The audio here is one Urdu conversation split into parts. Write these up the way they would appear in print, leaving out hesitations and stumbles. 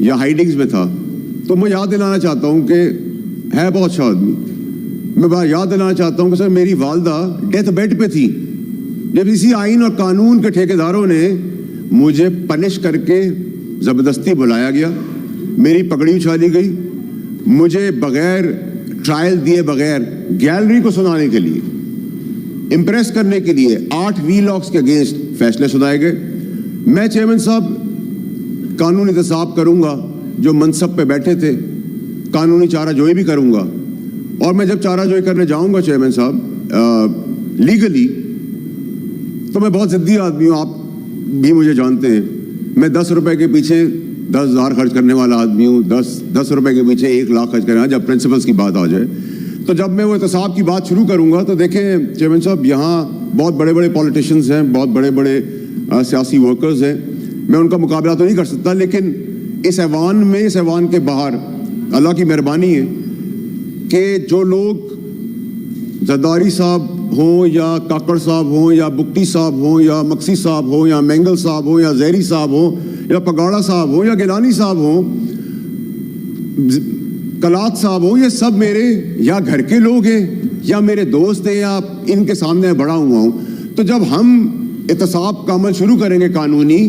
یا ہائیڈنگز میں تھا. تو میں یاد دلانا چاہتا ہوں کہ ہے بہت اچھا آدمی. میں یاد دلانا چاہتا ہوں کہ سر میری والدہ ڈیتھ بیڈ پہ تھی جب اسی آئین اور قانون کے ٹھیکیداروں نے مجھے پنش کر کے زبردستی بلایا گیا, میری پگڑی اچھالی گئی, مجھے بغیر ٹرائل دیے بغیر گیلری کو سنانے کے لیے, امپریس کرنے کے لیے 8 وی لاکس کے اگینسٹ فیصلے سنائے گئے. میں چیئرمین صاحب قانونی احتساب کروں گا جو منصب پہ بیٹھے تھے, قانونی چارہ جوئی بھی کروں گا, اور میں جب چارہ جوئی کرنے جاؤں گا چیئرمین صاحب لیگلی, تو میں بہت ضدی آدمی ہوں, آپ بھی مجھے جانتے ہیں. میں 10 روپے کے پیچھے 10,000 خرچ کرنے والا آدمی ہوں, 10 روپے کے پیچھے 1 لاکھ خرچ کرنا. جب پرنسپلس کی بات آ جائے تو جب میں وہ احتساب کی بات شروع کروں گا تو دیکھیں چیئرمین صاحب یہاں بہت بڑے بڑے پولیٹیشنز ہیں, بہت بڑے بڑے سیاسی ورکرز ہیں, میں ان کا مقابلہ تو نہیں کر سکتا, لیکن اس ایوان میں, اس ایوان کے باہر اللہ کی مہربانی ہے کہ جو لوگ زرداری صاحب ہوں یا کاکڑ صاحب ہوں یا بکٹی صاحب ہوں یا مکسی صاحب ہوں یا مینگل صاحب ہوں یا زہری صاحب ہوں یا پگاڑا صاحب ہوں یا گیلانی صاحب ہوں, کلات صاحب ہوں, یہ سب میرے یا گھر کے لوگ ہیں یا میرے دوست ہیں یا ان کے سامنے بڑا ہوا ہوں. تو جب ہم احتساب کا عمل شروع کریں گے قانونی,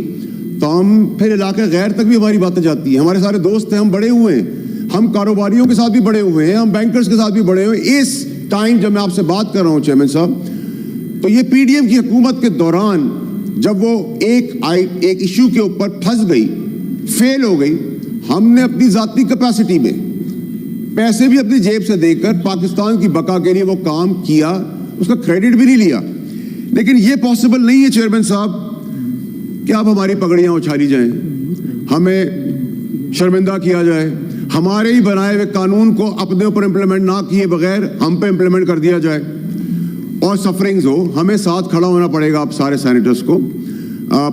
تو ہم پھر علاقے غیر تک بھی ہماری باتیں جاتی ہیں. ہمارے سارے دوست ہیں, ہم بڑے ہوئے ہیں, ہم کاروباریوں کے ساتھ بھی بڑے ہوئے ہیں, ہم بینکرز کے ساتھ بھی بڑے ہوئے ہیں. اس ٹائم جب میں آپ سے بات کر رہا ہوں چیئرمین صاحب, تو یہ پی ڈی ایم کی حکومت کے دوران جب وہ ایک ایشو کے اوپر پھنس گئی, فیل ہو گئی, ہم نے اپنی ذاتی کیپیسٹی میں پیسے بھی اپنی جیب سے دے کر پاکستان کی بقا کے لیے وہ کام کیا, اس کا کریڈٹ بھی نہیں لیا. لیکن یہ پاسبل نہیں ہے چیئرمین صاحب کہ آپ ہماری پگڑیاں اچھالی جائیں, ہمیں شرمندہ کیا جائے, ہمارے ہی بنائے ہوئے قانون کو اپنے اوپر امپلیمنٹ نہ کیے بغیر ہم پہ امپلیمنٹ کر دیا جائے, اور سفرنگز ہو. ہمیں ساتھ کھڑا ہونا پڑے گا آپ سارے سینیٹرز کو,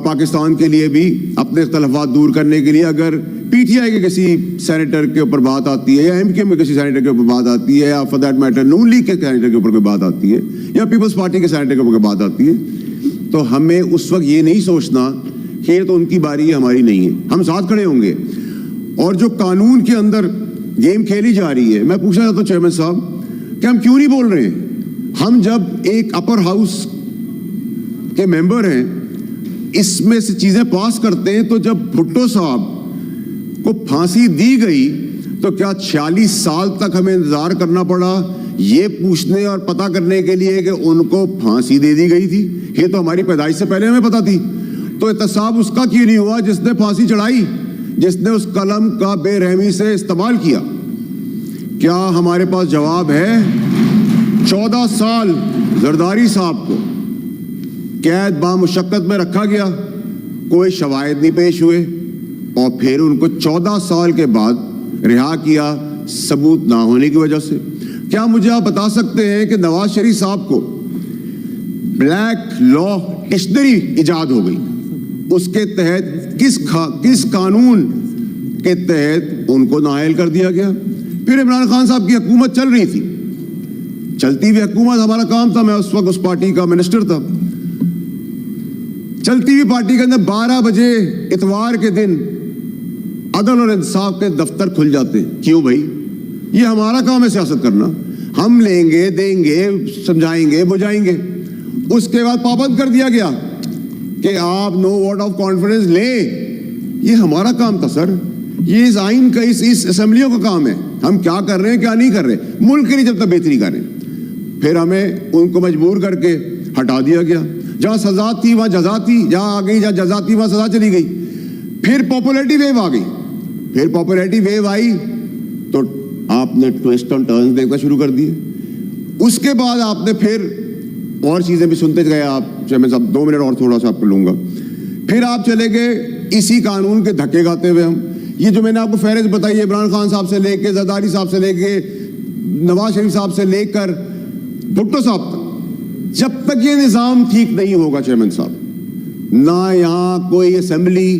پاکستان کے لیے بھی, اپنے اختلافات دور کرنے کے لیے. اگر پی ٹی آئی کے کسی سینیٹر کے اوپر بات آتی ہے یا ایم کیو میں کسی سینیٹر کے اوپر بات آتی ہے یا for that matter Noon league کے سینیٹر کے اوپر کوئی بات آتی ہے یا پیپلز پارٹی کے سینیٹر کے اوپر بات آتی ہے, تو ہمیں اس وقت یہ نہیں سوچنا کہ یہ تو ان کی باری ہے, ہماری نہیں ہے. ہم ساتھ کھڑے ہوں گے. اور جو قانون کے اندر گیم کھیلی جا رہی ہے, میں پوچھنا چاہتا ہوں چیئرمین صاحب کہ ہم کیوں نہیں بول رہے ہیں؟ ہم جب ایک اپر ہاؤس کے ممبر ہیں, اس میں سے چیزیں پاس کرتے ہیں, تو جب بھٹو صاحب کو پھانسی دی گئی تو کیا 46 سال تک ہمیں انتظار کرنا پڑا یہ پوچھنے اور پتہ کرنے کے لیے کہ ان کو پھانسی دے دی گئی تھی؟ یہ تو ہماری پیدائش سے پہلے ہمیں پتہ تھی. تو احتساب اس کا کیوں نہیں ہوا جس نے پھانسی چڑھائی, جس نے اس قلم کا بے رحمی سے استعمال کیا؟ کیا ہمارے پاس جواب ہے؟ 14 سال زرداری صاحب کو قید بامشقت میں رکھا گیا, کوئی شواہد نہیں پیش ہوئے, اور پھر ان کو 14 سال کے بعد رہا کیا ثبوت نہ ہونے کی وجہ سے. کیا مجھے آپ بتا سکتے ہیں کہ نواز شریف صاحب کو بلیک لا ڈکشنری ایجاد ہو گئی, اس کے تحت کس قانون کے تحت ان کو نااہل کر دیا گیا؟ پھر عمران خان صاحب کی حکومت چل رہی تھی, چلتی ہوئی حکومت ہمارا کام تھا, میں اس وقت اس پارٹی کا منسٹر تھا. چلتی ہوئی پارٹی کے اندر 12 بجے اتوار کے دن عدل اور انصاف کے دفتر کھل جاتے ہیں. کیوں بھائی؟ یہ ہمارا کام ہے سیاست کرنا, ہم لیں گے, دیں گے, سمجھائیں گے, بجھائیں گے. اس کے بعد پابند کر دیا گیا کہ آپ نو ووٹ آف کانفیڈنس لیں. یہ ہمارا کام تھا سر, یہ اس آئین کا, اس اسمبلیوں کا کام ہے. ہم کیا کر رہے ہیں کیا نہیں کر رہے, ملک کے لیے جب تک بہتری کر رہے ہیں. پھر ہمیں ان کو مجبور کر کے ہٹا دیا گیا. جہاں سزا تھی وہاں جزا تھی, جہاں آ گئی جہاں جزا تھی وہاں سزا چلی گئی. پھر پاپولیرٹی ویو آ گئی, پھر پاپولیرٹی ویو آئی تو آپ نے ٹویسٹ اینڈ ٹرنز دیکھنا شروع کر دیے. اس کے بعد آپ نے پھر اور چیزیں بھی سنتے گئے. آپ چیئرمین صاحب 2 منٹ اور تھوڑا سا آپ کو لوں گا. پھر آپ چلے گئے اسی قانون کے دھکے کھاتے ہوئے. ہم یہ جو میں نے آپ کو فہرست بتائی, عمران خان صاحب سے لے کے زرداری صاحب سے لے کے نواز شریف صاحب سے لے کر بھٹو صاحب تک, جب تک یہ نظام ٹھیک نہیں ہوگا چیئرمین صاحب, نہ یہاں کوئی اسمبلی,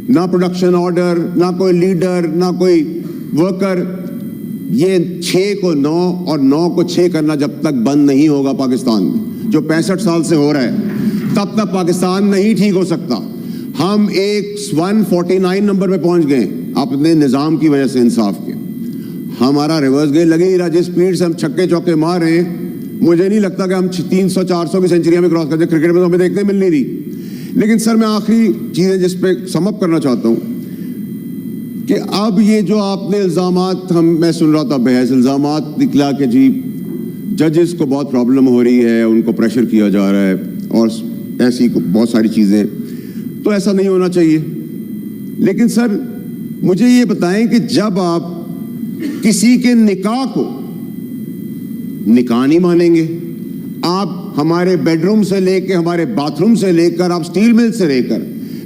نہ پروڈکشن آرڈر, نہ کوئی لیڈر, نہ کوئی ورکر, یہ 6 کو 9 اور 9 کو 6 کرنا جب تک بند نہیں ہوگا پاکستان میں, جو 65 سال سے ہو رہا ہے, تب تک پاکستان نہیں ٹھیک ہو سکتا. ہم ایک 149 نمبر پہ پہنچ گئے. اپنے نظام کی وجہ سے انصاف کے. ہمارا ریورس گیئر لگے ہی رہا. جس اسپیڈ سے ہم چھکے چوکے مار رہے ہیں, مجھے نہیں لگتا کہ ہم 300-400 کی سینچریاں میں کراس کرتے. کرکٹ میں تو ہمیں دیکھنے مل نہیں رہی. لیکن سر میں آخری چیزیں جس پہ سم اپ کرنا چاہتا ہوں کہ اب یہ جو آپ نے الزامات, میں سن رہا تھا بحث, الزامات نکلا کہ جی ججز کو بہت پرابلم ہو رہی ہے, ان کو پریشر کیا جا رہا ہے اور ایسی بہت ساری چیزیں. تو ایسا نہیں ہونا چاہیے. لیکن سر مجھے یہ بتائیں کہ جب آپ کسی کے نکاح کو نکاح نہیں مانیں گے, آپ ہمارے بیڈ روم سے لے کے, ہمارے باتھ روم سے لے کر, آپ سٹیل مل سے لے کر,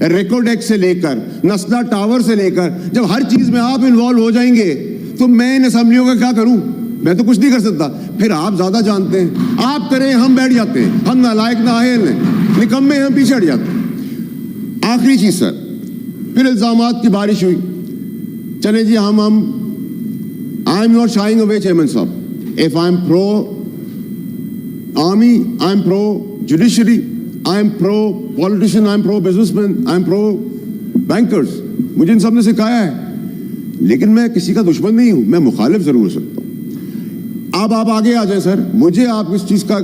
ریکوڈیک سے لے کر, نسلا ٹاور سے لے کر, جب ہر چیز میں آپ انوالو ہو جائیں گے تو میں ان اسمبلیوں کا کیا کروں؟ میں تو کچھ نہیں کر سکتا. پھر آپ زیادہ جانتے ہیں, آپ کریں ہم بیٹھ جاتے ہیں, ہم نالائق نااہل ہیں, نکمے ہم پیچھے ہٹ جاتے ہیں. آخری چیز سر, پھر الزامات کی بارش ہوئی. چلے جی ہم I am not shining away chairman صاحب. If I'm pro-army, I'm pro-judiciary, I'm pro-politician, I'm pro-businessman, I'm pro-bankers. مجھے ان سب نے سکھایا ہے. لیکن میں کسی کا دشمن نہیں ہوں, میں مخالف ضرور ہو سکتا ہوں. اب آپ آگے آ جائیں سر. مجھے آپ اس چیز کا,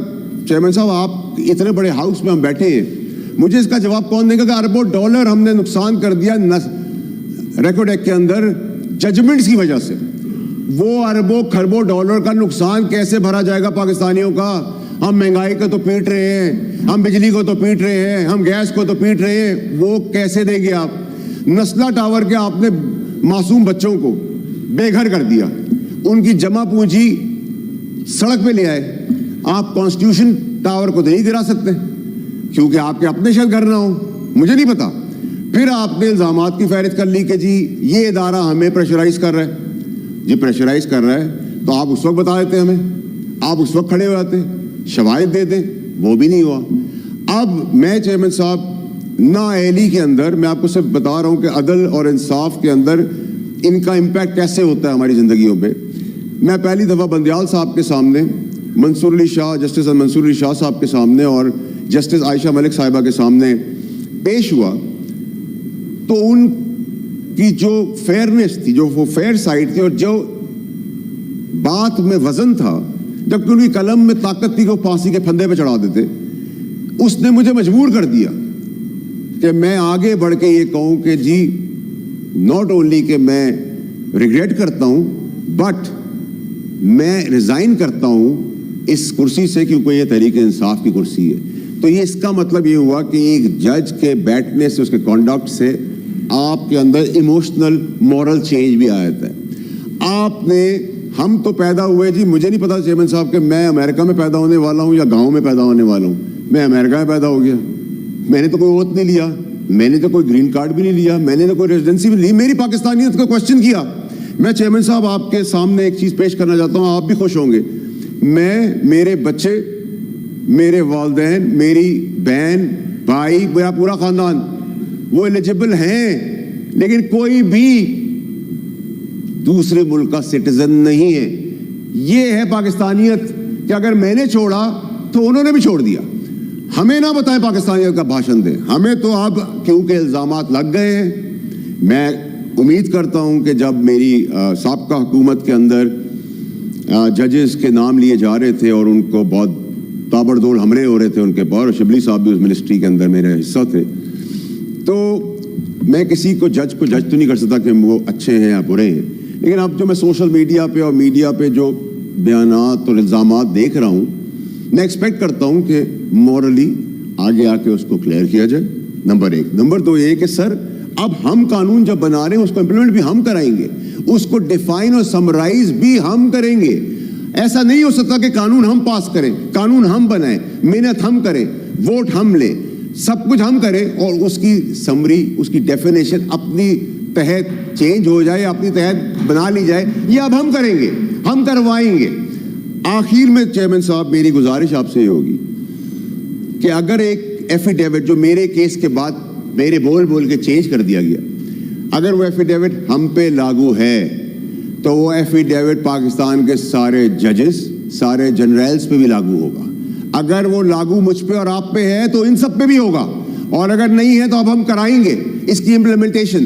چیئرمین صاحب آپ اتنے بڑے ہاؤس میں ہم بیٹھے ہیں, مجھے اس کا جواب کون دے گا کہ اربوں ڈالر ہم نے نقصان کر دیا ریکارڈ ایکٹ کے اندر ججمنٹس کی وجہ سے. وہ اربوں کھربوں ڈالر کا نقصان کیسے بھرا جائے گا پاکستانیوں کا؟ ہم مہنگائی کو تو پیٹ رہے ہیں, ہم بجلی کو تو پیٹ رہے ہیں, ہم گیس کو تو پیٹ رہے ہیں, وہ کیسے دیں گے آپ؟ نسلا ٹاور کے آپ نے معصوم بچوں کو بے گھر کر دیا, ان کی جمع پونجی سڑک پہ لے آئے. آپ کانسٹیٹیوشن ٹاور کو نہیں گرا سکتے کیونکہ آپ کے اپنے شاید گھر نہ ہو, مجھے نہیں پتا. پھر آپ نے الزامات کی فہرست کر لی کہ جی یہ ادارہ ہمیں پریشرائز کر رہا ہے. جی پریشرائز کر رہا ہے تو آپ اس وقت بتا دیتے ہمیں, آپ اس وقت کھڑے ہو جاتے, شواہد دے دیں. وہ بھی نہیں ہوا. اب میں چیئرمین صاحب نااہلی کے اندر, میں آپ کو صرف بتا رہا ہوں کہ عدل اور انصاف کے اندر ان کا امپیکٹ کیسے ہوتا ہے ہماری زندگیوں پہ. میں پہلی دفعہ بندیال صاحب کے سامنے, منصور علی شاہ, جسٹس منصور علی شاہ صاحب کے سامنے اور جسٹس عائشہ ملک صاحبہ کے سامنے پیش ہوا تو ان کی جو فیئرنیس تھی, جو وہ فیئر سائڈ تھی, اور جو بات میں وزن تھا, جبکہ ان کی قلم میں طاقت تھی کہ وہ پھانسی کے پھندے پہ چڑھا دیتے, اس نے مجھے مجبور کر دیا کہ میں آگے بڑھ کے یہ کہوں کہ جی ناٹ اونلی کہ میں ریگریٹ کرتا ہوں بٹ میں ریزائن کرتا ہوں اس کرسی سے کیونکہ یہ تحریک انصاف کی کرسی ہے. تو یہ اس کا مطلب یہ ہوا کہ ایک جج کے بیٹھنے سے, اس کے کانڈکٹ سے آپ کے اندر ایموشنل مورل چینج بھی آیا ہے. آپ نے, ہم تو پیدا ہوئے جی, مجھے نہیں پتا چیئرمین صاحب کہ میں امریکہ میں پیدا ہونے والا ہوں یا گاؤں میں پیدا ہونے والا ہوں. میں امریکہ میں پیدا ہو گیا, میں نے تو کوئی ووٹ نہیں لیا, میں نے تو کوئی گرین کارڈ بھی نہیں لیا, میں نے تو کوئی ریزیڈنسی بھی نہیں لی, میری پاکستانیت کو کوشچن کیا. میں چیئرمین صاحب آپ کے سامنے ایک چیز پیش کرنا چاہتا ہوں, آپ بھی خوش ہوں گے. میں, میرے بچے, میرے والدین, میری بہن, بھائی, میرا پورا خاندان وہ ایلیجبل ہیں, لیکن کوئی بھی دوسرے ملک کا سٹیزن نہیں ہے. یہ ہے پاکستانیت کہ اگر میں نے چھوڑا تو انہوں نے بھی چھوڑ دیا. ہمیں نہ بتائیں پاکستانیت کا بھاشن دیں, ہمیں تو اب کیونکہ الزامات لگ گئے ہیں. میں امید کرتا ہوں کہ جب میری سابقہ حکومت کے اندر ججز کے نام لیے جا رہے تھے اور ان کو بہت تابڑ دوڑ حملے ہو رہے تھے ان کے پر, شبلی صاحب بھی اس منسٹری کے اندر میرے حصہ تھے, تو میں کسی کو جج تو نہیں کر سکتا کہ وہ اچھے ہیں یا برے ہیں. لیکن اب جو میں سوشل میڈیا پہ اور میڈیا پہ جو بیانات اور الزامات دیکھ رہا ہوں, میں ایکسپیکٹ کرتا ہوں کہ مورلی آگے آ کے اس کو کلیئر کیا جائے. نمبر 1. نمبر 2 یہ کہ سر اب ہم قانون جب بنا رہے ہیں اس کو امپلیمنٹ بھی ہم کرائیں گے, اس کو ڈیفائن اور سمرائز بھی ہم کریں گے. ایسا نہیں ہو سکتا کہ قانون ہم پاس کریں, قانون ہم بنائیں, محنت ہم کریں, ووٹ ہم لیں, سب کچھ ہم کریں اور اس کی سمری, اس کی ڈیفینیشن اپنی تحت چینج ہو جائے, اپنی تحت بنا لی جائے. یہ اب ہم کریں گے, ہم کروائیں گے. آخر میں چیئرمین صاحب میری گزارش آپ سے یہ ہوگی کہ اگر ایک ایفیڈیوٹ جو میرے کیس کے بعد میرے بول کے چینج کر دیا گیا, اگر وہ ایفیڈیوٹ ہم پہ لاگو ہے تو وہ ایفیڈیوٹ پاکستان کے سارے ججز, سارے جنرلز پہ بھی لاگو ہوگا. اگر وہ لاگو مجھ پہ اور آپ پہ ہے تو ان سب پہ بھی ہوگا, اور اگر نہیں ہے تو اب ہم کرائیں گے اس کی امپلیمنٹیشن.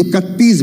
31